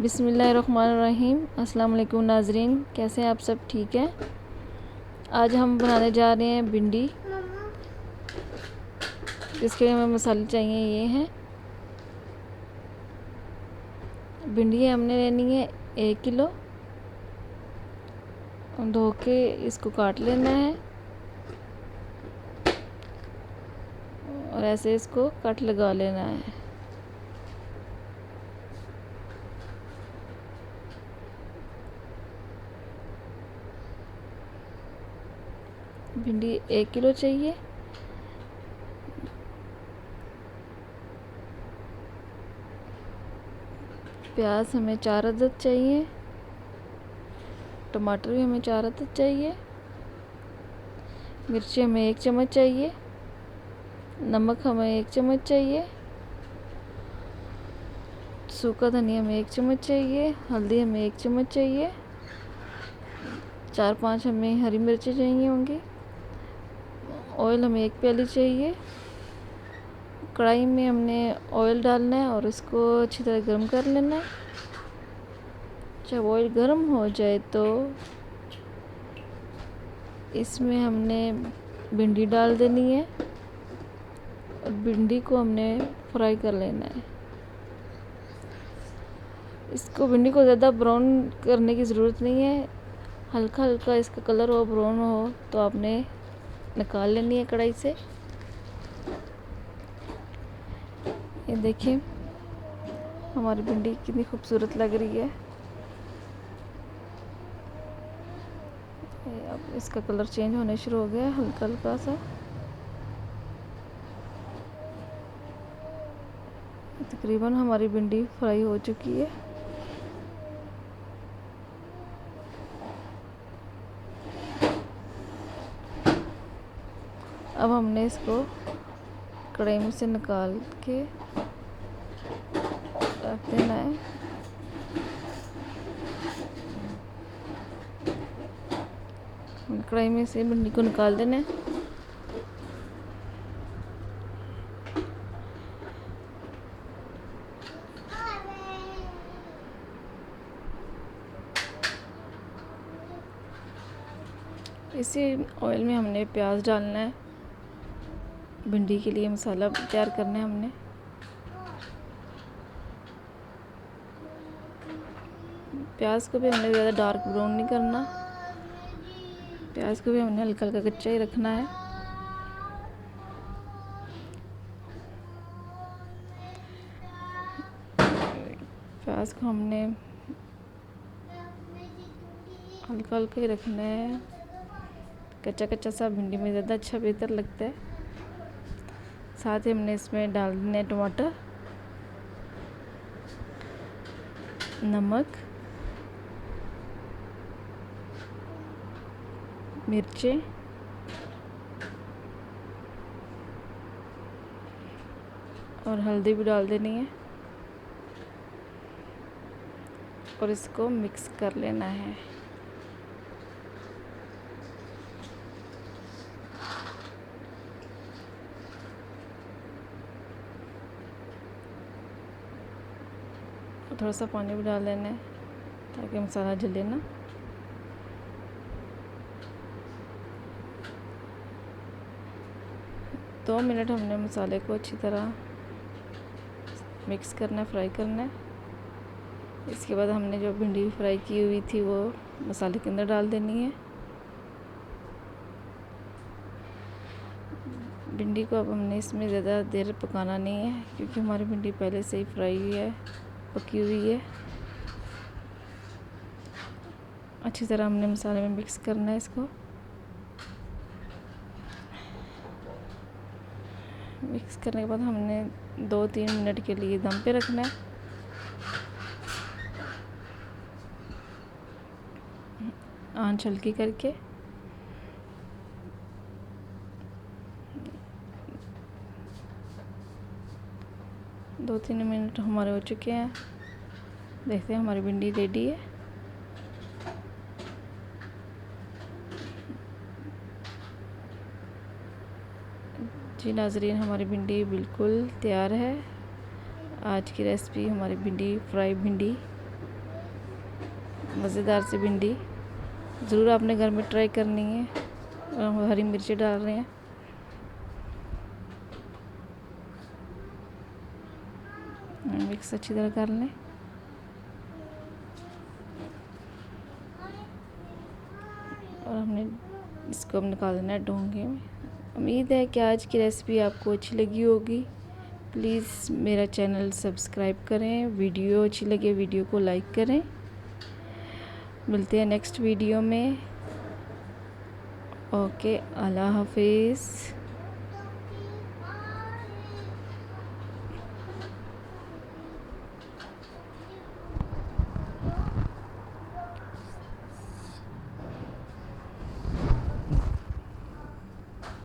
बिस्मिल्लाहिर्रहमानिर्रहीम। अस्सलाम वालेकुम नाजरीन, कैसे हैं आप सब? ठीक है। आज हम बनाने जा रहे हैं भिंडी। इसके लिए हमें मसाले चाहिए, ये हैं। भिंडी हमने लेनी है 1 किलो। धो के इसको काट लेना है और ऐसे इसको कट लगा लेना है। भिंडी 1 किलो चाहिए। प्याज हमें 4 अदद चाहिए। टमाटर भी हमें 4 अदद चाहिए। मिर्ची हमें 1 चम्मच चाहिए। नमक हमें 1 चम्मच चाहिए। सूखा धनिया हमें 1 चम्मच चाहिए। हल्दी हमें 1 चम्मच चाहिए। 4-5 हमें हरी मिर्ची चाहिए होंगी। ऑयल हमें 1 प्याली चाहिए। कढ़ाई में हमने ऑयल डालना है और इसको अच्छी तरह गर्म कर लेना है। जब ऑयल गर्म हो जाए तो इसमें हमने भिंडी डाल देनी है और भिंडी को हमने फ्राई कर लेना है। इसको भिंडी को ज़्यादा ब्राउन करने की ज़रूरत नहीं है। हल्का हल्का इसका कलर हो, ब्राउन हो तो आपने निकाल लेनी है कढ़ाई से। ये देखिए हमारी भिंडी कितनी खूबसूरत लग रही है। अब इसका कलर चेंज होने शुरू हो गया है, हल्का हल्का सा। तकरीबन हमारी भिंडी फ्राई हो चुकी है। अब हमने इसको कढ़ाई में से निकाल के रख देना है। कढ़ाई में से भिंडी को निकाल देना है। इसी ऑयल में हमने प्याज डालना है। भिंडी के लिए मसाला तैयार करना है हमने। प्याज को भी हमने ज़्यादा डार्क ब्राउन नहीं करना। प्याज को भी हमने हल्का हल्का कच्चा ही रखना है। प्याज को हमने हल्का हल्का ही रखना है। कच्चा कच्चा सा भिंडी में ज़्यादा अच्छा बेहतर लगता है। साथ ही हमने इसमें डाल देना टमाटर, नमक, मिर्चें और हल्दी भी डाल देनी है और इसको मिक्स कर लेना है। थोड़ा सा पानी भी डाल देना है ताकि मसाला जले ना। दो मिनट हमने मसाले को अच्छी तरह मिक्स करना है, फ्राई करना है। इसके बाद हमने जो भिंडी फ्राई की हुई थी वो मसाले के अंदर डाल देनी है। भिंडी को अब हमने इसमें ज़्यादा देर पकाना नहीं है क्योंकि हमारी भिंडी पहले से ही फ्राई हुई है, पकी हुई है। अच्छी तरह हमने मसाले में मिक्स करना है इसको। मिक्स करने के बाद हमने 2-3 मिनट के लिए दम पे रखना है। आंच हल्की करके। दो 3 मिनट हमारे हो चुके हैं। देखते हैं हमारी भिंडी रेडी है। जी नाजरीन, हमारी भिंडी बिल्कुल तैयार है। आज की रेसिपी हमारी भिंडी फ्राई भिंडी मज़ेदार सी भिंडी ज़रूर आपने घर में ट्राई करनी है। और हम हरी मिर्ची डाल रहे हैं। मिक्स अच्छी तरह कर लें। और हमने इसको अब निकाल देना है डोंगे में। उम्मीद है कि आज की रेसिपी आपको अच्छी लगी होगी। प्लीज़ मेरा चैनल सब्सक्राइब करें। वीडियो अच्छी लगे वीडियो को लाइक करें। मिलते हैं नेक्स्ट वीडियो में। ओके, अल्लाह हाफिज़।